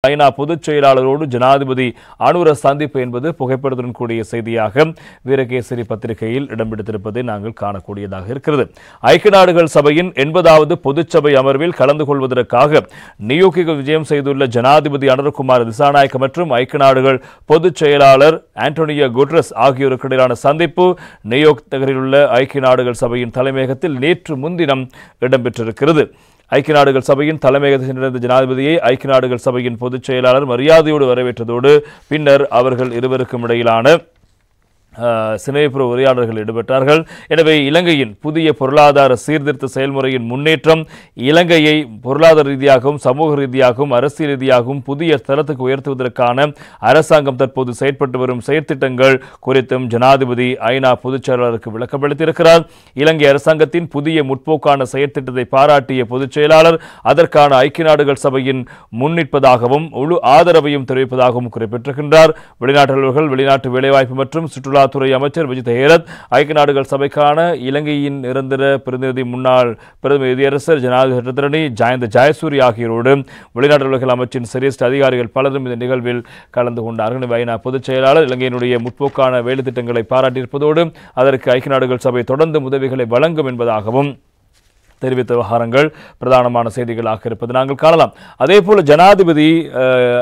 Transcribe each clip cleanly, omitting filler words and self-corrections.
ஐநா பொதுச் செயலாளரோடு ஜனாதிபதி அனுர சந்திப்பு என்பது புகைப்படத்துடன் கூடிய செய்தியாக வீரகேசரி பத்திரிகையில் இடம் பிடித்திருப்பதை நாங்கள் காணக்கூடியதாக இருக்கிறது. ஐக்கிய நாடுகள் சபையின் 80வது பொதுச்சபை அமர்வில் கலந்து கொள்வதற்காக நியூயோர்க்கு விஜயம் செய்துள்ள ஜனாதிபதி அனுரகுமார் திசாநாயக்க மற்றும் ஐக்கிய நாடுகள் பொதுச் செயலாளர் ஆண்டோனியோ குட்ரஸ் ஆகியோருக்கு இடையிலான சந்திப்பு நியூயோர்க் நகரில் உள்ள ஐக்கிய நாடுகள் சபையின் தலைமையகத்தில் நேற்று முன்தினம் இடம்பெற்றிருக்கிறது. ஐக்கிய நாடுகள் சபையின் தலைமையகத்தில் சென்றிருந்த ஜனாதிபதியை ஐக்கிய நாடுகள் சபையின் பொதுச் செயலாளர் மரியாதையோடு வரவேற்றதோடு பின்னர் அவர்கள் இருவருக்கும் இடையிலான சினைப்புற உரையாடல்கள் ஈடுபட்டார்கள். எனவே இலங்கையின் புதிய பொருளாதார சீர்திருத்த செயல்முறையின் முன்னேற்றம் இலங்கையை பொருளாதார ரீதியாகவும் சமூக ரீதியாகவும் அரசியல் ரீதியாகவும் புதிய தரத்துக்கு உயர்த்துவதற்கான அரசாங்கம் தற்போது செயற்பட்டு வரும் செயற்திட்டங்கள் குறித்தும் ஜனாதிபதி ஐநா பொதுச் செயலாளருக்கு விளக்கமளித்திருக்கிறார். இலங்கை அரசாங்கத்தின் புதிய முற்போக்கான செயற்திட்டத்தை பாராட்டிய பொதுச் செயலாளர் அதற்கான ஐக்கிய நாடுகள் சபையின் முன்னிற்பதாகவும் முழு ஆதரவையும் தெரிவிப்பதாகவும் குறிப்பிட்டிருக்கின்றார். வெளிநாட்டவர்கள் வெளிநாட்டு வேலைவாய்ப்பு மற்றும் சுற்றுலா துறை அமைச்சர் விஜித் ஹேரத் ஐக்கிய நாடுகள் சபைக்கான இலங்கையின் நிரந்தர பிரதிநிதி முன்னாள் பிரதமர் நீதியரசர் ஜனாதிபதி சட்டத்தரணி ஜயந்த ஜயசூரி ஆகியோரோடு வெளிநாட்டு அமைச்சின் சிரேஷ்ட அதிகாரிகள் பலரும் இந்த நிகழ்வில் கலந்து கொண்டார்கள். ஐநா பொதுச் செயலாளர் இலங்கையினுடைய முற்போக்கான வேலை திட்டங்களை பாராட்டியிருப்பதோடு அதற்கு ஐக்கிய நாடுகள் சபை தொடர்ந்து உதவிகளை வழங்கும் என்பதாகவும் தெரிவித்த விவகாரங்கள் பிரதானமான செய்திகளாக இருப்பது நாங்கள் காணலாம். அதேபோல ஜனாதிபதி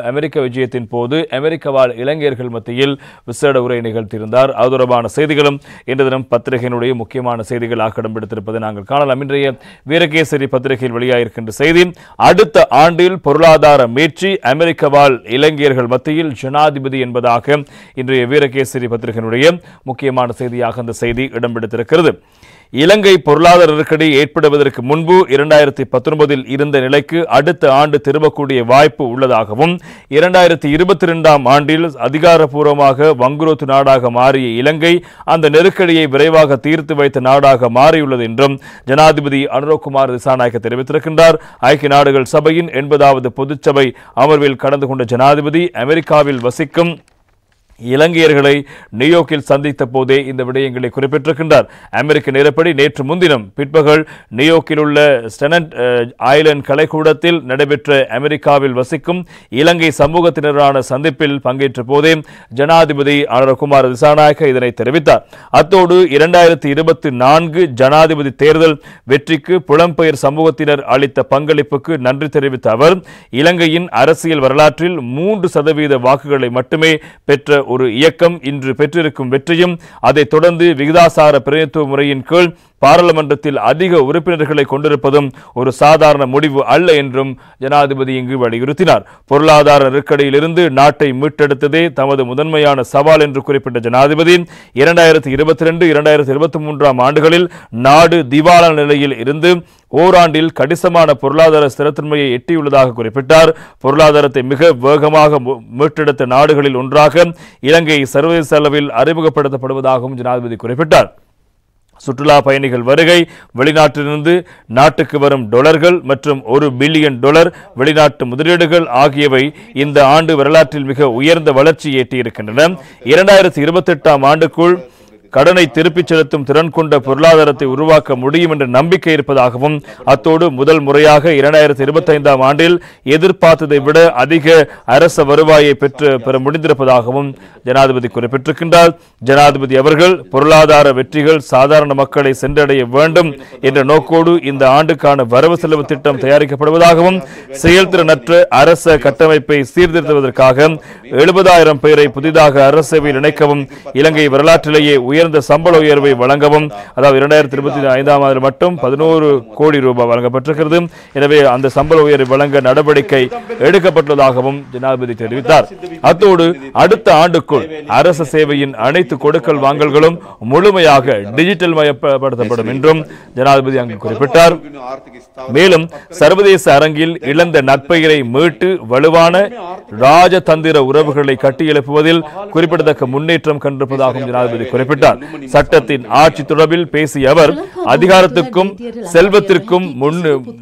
அமெரிக்க விஜயத்தின் போது அமெரிக்க வாழ் இளைஞர்கள் மத்தியில் விசேட உரை நிகழ்த்தியிருந்தார். அது தொடர்பான செய்திகளும் இன்று தினம் பத்திரிகையினுடைய முக்கியமான செய்திகளாக இடம்பெடுத்திருப்பதை நாங்கள் காணலாம். இன்றைய வீரகேசரி பத்திரிகையில் வெளியாகிருக்கின்ற செய்தி, அடுத்த ஆண்டில் பொருளாதார மீட்சி அமெரிக்க வாழ் இளைஞர்கள் மத்தியில் ஜனாதிபதி என்பதாக இன்றைய வீரகேசரி பத்திரிகையினுடைய முக்கியமான செய்தியாக அந்த செய்தி இடம்பெடுத்திருக்கிறது. இலங்கை பொருளாதார நெருக்கடி ஏற்படுவதற்கு முன்பு 2019 இருந்த நிலைக்கு அடுத்த ஆண்டு திரும்பக்கூடிய வாய்ப்பு உள்ளதாகவும் 2022 ஆண்டில் அதிகாரப்பூர்வமாக வங்குரோத்து நாடாக மாறிய இலங்கை அந்த நெருக்கடியை விரைவாக தீர்த்து வைத்த நாடாக மாறியுள்ளது என்றும் ஜனாதிபதி அனுரகுமார் திசாநாயக்க தெரிவித்திருக்கின்றார். ஐக்கிய நாடுகள் சபையின் 80வது பொதுச்சபை அமர்வில் கலந்து கொண்ட ஜனாதிபதி அமெரிக்காவில் வசிக்கும் இலங்கையர்களை நியூயோர்க்கில் சந்தித்த போதே இந்த விடயங்களை குறிப்பிட்டிருக்கின்றார். அமெரிக்க நேரப்படி நேற்று முன்தினம் பிற்பகல் நியூயோர்க்கில் உள்ள ஸ்டெனட் ஐலண்ட் கலைக்கூடத்தில் நடைபெற்ற அமெரிக்காவில் வசிக்கும் இலங்கை சமூகத்தினரான சந்திப்பில் பங்கேற்ற போதே ஜனாதிபதி அனுரகுமார் திசாநாயக்க இதனை தெரிவித்தார். அத்தோடு 2024 ஜனாதிபதி தேர்தல் வெற்றிக்கு புலம்பெயர் சமூகத்தினர் அளித்த பங்களிப்புக்கு நன்றி தெரிவித்த அவர் இலங்கையின் அரசியல் வரலாற்றில் 3% வாக்குகளை மட்டுமே பெற்ற ஒரு இயக்கம் இன்று பெற்றிருக்கும் வெற்றியும் அதைத் தொடர்ந்து விகிதாசார பிரதிநிதித்துவ முறையின் கீழ் பாராளுமன்றத்தில் அதிக உறுப்பினர்களை கொண்டிருப்பதும் ஒரு சாதாரண முடிவு அல்ல என்றும் ஜனாதிபதி இங்கு வலியுறுத்தினார். பொருளாதார நெருக்கடியிலிருந்து நாட்டை மீட்டெடுத்ததே தமது முதன்மையான சவால் என்று குறிப்பிட்ட ஜனாதிபதி 2022-2023 ஆண்டுகளில் நாடு திவாலா நிலையில் இருந்து ஓராண்டில் கணிசமான பொருளாதார ஸ்திரத்தன்மையை எட்டியுள்ளதாக குறிப்பிட்டார். பொருளாதாரத்தை மிக வேகமாக மீட்டெடுத்த நாடுகளில் ஒன்றாக இலங்கை சர்வதேச அளவில் அறிமுகப்படுத்தப்படுவதாகவும் ஜனாதிபதி குறிப்பிட்டார். சுற்றுலா பயணிகள் வருகை, வெளிநாட்டிலிருந்து நாட்டுக்கு வரும் டாலர்கள் மற்றும் $1 பில்லியன் வெளிநாட்டு முதலீடுகள் ஆகியவை இந்த ஆண்டு வரலாற்றில் மிக உயர்ந்த வளர்ச்சியை எட்டியிருக்கின்றன. 2028 ஆண்டுக்குள் கடனை திருப்பிச் செலுத்தும் திறன் கொண்ட பொருளாதாரத்தை உருவாக்க முடியும் என்ற நம்பிக்கை இருப்பதாகவும் அத்தோடு முதல் முறையாக 2025 ஆண்டில் எதிர்பார்த்ததை விட அதிக அரச வருவாயை பெற முடிந்திருப்பதாகவும் ஜனாதிபதி குறிப்பிட்டிருக்கின்றார். ஜனாதிபதி அவர்கள் பொருளாதார வெற்றிகள் சாதாரண மக்களை சென்றடைய வேண்டும் என்ற நோக்கோடு இந்த ஆண்டுக்கான வரவு செலவு திட்டம் தயாரிக்கப்படுவதாகவும் செயல்திறனற்ற அரச கட்டமைப்பை சீர்திருத்துவதற்காக 70,000 பேரை புதிதாக அரசு சேவையில் இணைக்கவும் இலங்கை வரலாற்றிலேயே உயர்ந்த சம்பள உயர்வை வழங்கவும், அதாவது 2025 ஆண்டு மட்டும் 11 கோடி ரூபாய் வழங்கப்பட்டிருக்கிறது. எனவே அந்த சம்பள உயர்வை வழங்க நடவடிக்கை எடுக்கப்பட்டுள்ளதாகவும் ஜனாதிபதி தெரிவித்தார். அத்தோடு அடுத்த ஆண்டுக்குள் அரசு சேவையின் அனைத்து கொடுக்கல் வாங்கல்களும் முழுமையாக டிஜிட்டல் மயப்படுத்தப்படும் என்றும் ஜனாதிபதி அங்கு குறிப்பிட்டார். மேலும் சர்வதேச அரங்கில் இழந்த நற்பெயரை மீட்டு வலுவான ராஜதந்திர உறவுகளை கட்டியெழுப்புவதில் குறிப்பிடத்தக்க முன்னேற்றம் கண்டிருப்பதாகவும் ஜனாதிபதி குறிப்பிட்டார். தெரிவித்திருக்கின்றார். சட்டத்தின் ஆட்சி தொடர்பில் பேசிய அவர், அதிகாரத்துக்கும் செல்வத்திற்கும்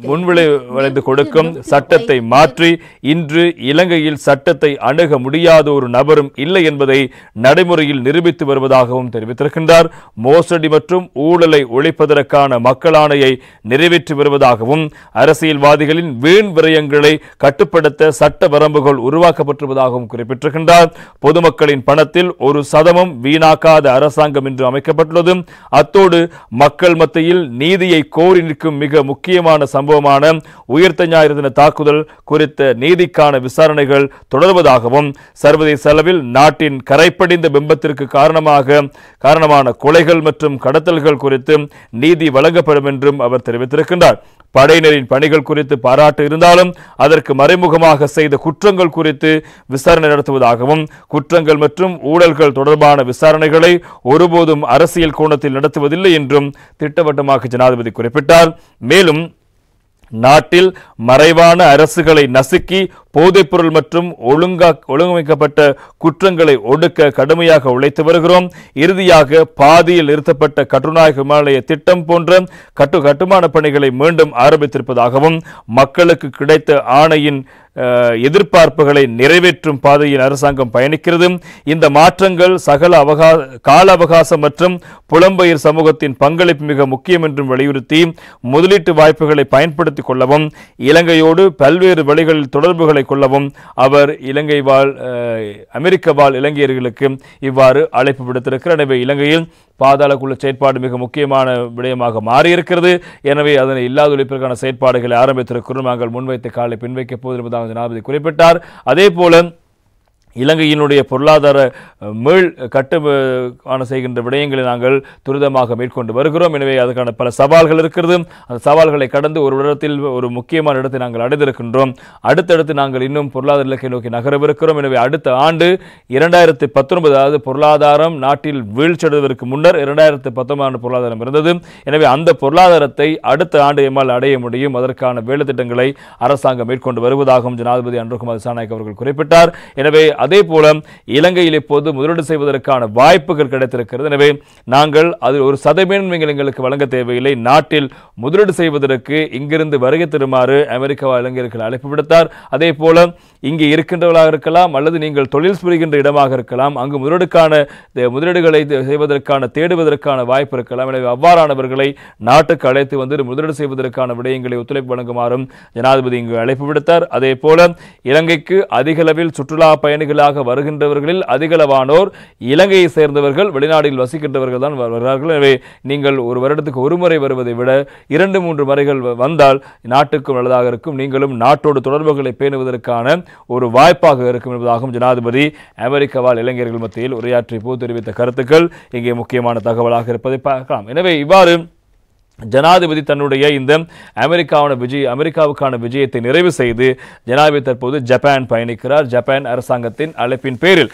முன்விளைந்து கொடுக்கும் சட்டத்தை மாற்றி இன்று இலங்கையில் சட்டத்தை அணுக முடியாத ஒரு நபரும் இல்லை என்பதை நடைமுறையில் நிரூபித்து வருவதாகவும் தெரிவித்திருக்கின்றார். மோசடி மற்றும் ஊழலை ஒழிப்பதற்கான மக்கள் ஆணையை நிறைவேற்றி வருவதாகவும், அரசியல்வாதிகளின் வீண் விரயங்களை கட்டுப்படுத்த சட்ட வரம்புகள் உருவாக்கப்பட்டிருப்பதாகவும் குறிப்பிட்டிருக்கின்றார். பொதுமக்களின் பணத்தில் 1% வீணாக்காத அரசாங்கம் என்று அமைக்கப்பட்டுள்ளது. அத்தோடு மக்கள் மத்தியில் நீதியை கோரி நிற்கும் மிக முக்கியமான சம்பவமான உயிர்த்த ஞாயிறு தின தாக்குதல் குறித்த நீதிக்கான விசாரணைகள் தொடர்வதாகவும், சர்வதேச அளவில் நாட்டின் கரைப்படிந்த பிம்பத்திற்கு காரணமான கொலைகள் மற்றும் கடத்தல்கள் குறித்து நீதி வழங்கப்படும் என்றும் அவர் தெரிவித்திருக்கின்றார். படையினரின் பணிகள் குறித்து பாராட்டு இருந்தாலும் அதற்கு மறைமுகமாக செய்த குற்றங்கள் குறித்து விசாரணை நடத்துவதாகவும், குற்றங்கள் மற்றும் ஊழல்கள் தொடர்பான விசாரணைகளை ஒருபோதும் அரசியல் கோணத்தில் நடத்துவதில்லை என்றும் திட்டவட்டமாக ஜனாதிபதி குறிப்பிட்டார். மேலும் நாட்டில் மறைவான அரசுகளை நசுக்கி போதைப்பொருள் மற்றும் ஒழுங்கமைக்கப்பட்ட குற்றங்களை ஒடுக்க கடுமையாக உழைத்து வருகிறோம். இறுதியாக பாதியில் நிறுத்தப்பட்ட கட்டுநாயக விமானநிலைய திட்டம் போன்ற கட்டுமான பணிகளை மீண்டும் ஆரம்பித்திருப்பதாகவும், மக்களுக்கு கிடைத்த ஆணையின் எதிர்பார்ப்புகளை நிறைவேற்றும் பாதையில் அரசாங்கம் பயணிக்கிறது. இந்த மாற்றங்கள் கால அவகாசம் மற்றும் புலம்பெயர் சமூகத்தின் பங்களிப்பு மிக முக்கியம் என்றும் வலியுறுத்தி, முதலீட்டு வாய்ப்புகளை பயன்படுத்திக் கொள்ளவும், இலங்கையோடு பல்வேறு வழிகளில் தொடர்புகளை கொள்ளவும் அவர் இலங்கை வாழ் அமெரிக்க வாழ் இலங்கையர்களுக்கு இவ்வாறு அழைப்பு விடுத்திருக்கிறார். எனவே இலங்கையில் பாதாள குழு செயற்பாடு மிக முக்கியமான விடயமாக மாறியிருக்கிறது. எனவே அதனை இல்லாதொழிப்பிற்கான செயற்பாடுகளை ஆரம்பித்திருக்கிறோம். நாங்கள் முன்வைத்த காலை பின்வைக்கப் போவதாக ஜனாதிபதி குறிப்பிட்டார். அதே போல இலங்கையினுடைய பொருளாதார மீள் கட்டுமான செய்கின்ற விடயங்களை நாங்கள் துரிதமாக மேற்கொண்டு வருகிறோம். எனவே அதுக்கான பல சவால்கள் இருக்கிறது. அந்த சவால்களை கடந்து ஒரு இடத்தில் ஒரு முக்கியமான இடத்தை நாங்கள் அடைந்திருக்கின்றோம். அடுத்தடுத்து நாங்கள் இன்னும் பொருளாதார இலக்கை நோக்கி நகரவிருக்கிறோம். எனவே அடுத்த ஆண்டு 2019, அதாவது பொருளாதாரம் நாட்டில் வீழ்ச்சியடைவதற்கு முன்னர் 2019 பொருளாதாரம் இருந்தது. எனவே அந்த பொருளாதாரத்தை அடுத்த ஆண்டு எம்மால் அடைய முடியும். அதற்கான வேலை திட்டங்களை அரசாங்கம் மேற்கொண்டு வருவதாகவும் ஜனாதிபதி அன்ருகுமார் திசாநாயக்க அவர்கள் குறிப்பிட்டார். எனவே அதே போல இலங்கையில் இப்போது முதலீடு செய்வதற்கான வாய்ப்புகள் கிடைத்திருக்கிறது. எனவே நாங்கள் அதில் ஒரு சதவீதம் எங்களுக்கு வழங்க தேவையில்லை. நாட்டில் முதலீடு செய்வதற்கு இங்கிருந்து வருகை தருமாறு அமெரிக்கா இளைஞர்கள் அழைப்பு விடுத்தார். அதே போல இங்கே இருக்கின்றவர்களாக இருக்கலாம் அல்லது நீங்கள் தொழில் புரிகின்ற இடமாக இருக்கலாம், அங்கு முதலீடுகளை செய்வதற்கான தேடுவதற்கான வாய்ப்பு இருக்கலாம். எனவே அவ்வாறானவர்களை நாட்டுக்கு அழைத்து வந்து முதலீடு செய்வதற்கான விடயங்களை ஒத்துழைப்பு வழங்குமாறும் ஜனாதிபதி இங்கு அழைப்பு விடுத்தார். அதே போல இலங்கைக்கு அதிக அளவில் சுற்றுலா பயணிகளாக வருகின்றவர்களில் அதிகளவானோர் இலங்கையை சேர்ந்தவர்கள், வெளிநாடுகளில் வசிக்கின்றவர்கள் தான் வருகிறார்கள். எனவே நீங்கள் ஒரு வருடத்துக்கு ஒரு முறை வருவதை விட 2-3 முறைகள் வந்தால் நாட்டுக்கும் நல்லதாக இருக்கும். நீங்களும் நாட்டோடு தொடர்புகளை பேணுவதற்கான ஒரு வாய்ப்பாக இருக்கும் என்பதாகவும் ஜனாதிபதி அமெரிக்க வாழ் இளைஞர்கள் மத்தியில் உரையாற்றி போது தெரிவித்த கருத்துக்கள் இங்கே முக்கியமான தகவலாக இருப்பதை பார்க்கலாம். எனவே இவ்வாறு ஜனாதிபதி தன்னுடைய இந்த அமெரிக்காவுக்கான விஜயத்தை நிறைவு செய்து ஜனாதிபதி தற்போது ஜப்பான் பயணிக்கிறார். ஜப்பான் அரசாங்கத்தின் அழைப்பின் பேரில்